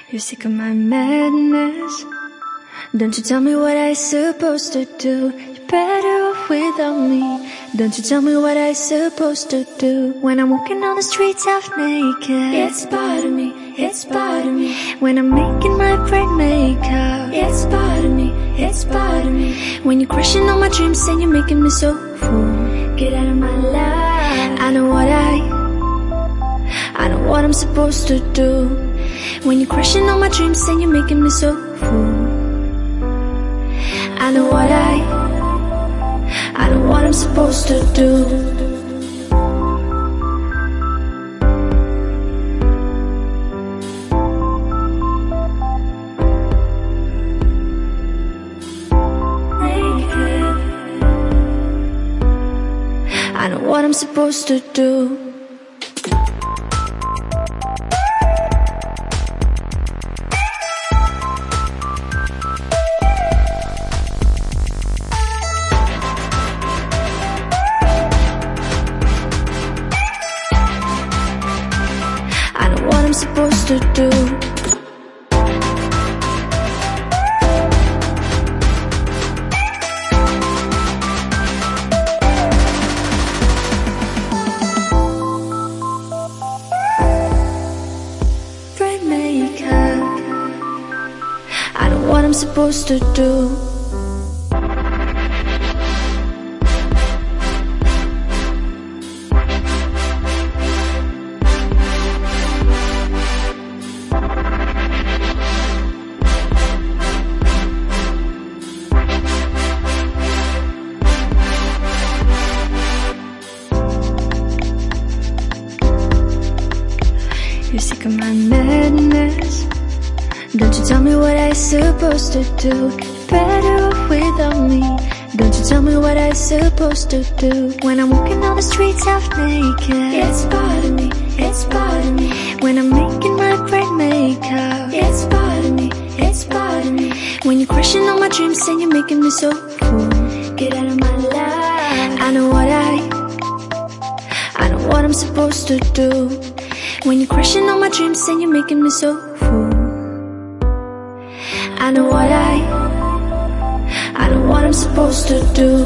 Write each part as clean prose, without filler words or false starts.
You're sick of my madness. Don't you tell me what I supposed to do. You're better off without me. Don't you tell me what I supposed to do. When I'm walking on the streets half naked, it's bothering me, it's bothering me. When I'm making my brain makeup, it's bothering me, it's bothering me. When you're crushing all my dreams and you're making me so full, get out of my life. I know what I'm supposed to do. When you're crushing all my dreams and you're making me so full, I know what I'm supposed to do. I know what I'm supposed to do. Supposed to do. Brain makeup. I know what I'm supposed to do. You're sick of my madness. Don't you tell me what I supposed to do. You're better off without me. Don't you tell me what I supposed to do. When I'm walking on the streets half naked, it's bothering me, it's bothering me. When I'm making my brain makeup, it's bothering me, it's bothering me. When you're crushing all my dreams and you're making me so full, get out of my life. I know what I'm supposed to do. When you're crushing all my dreams and you're making me so full, I know what I'm supposed to do.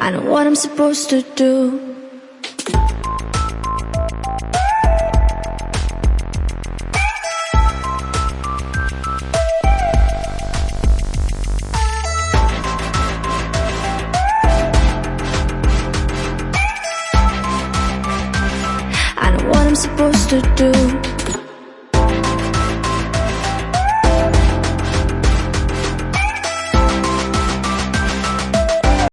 I know what I'm supposed to do. Supposed to do.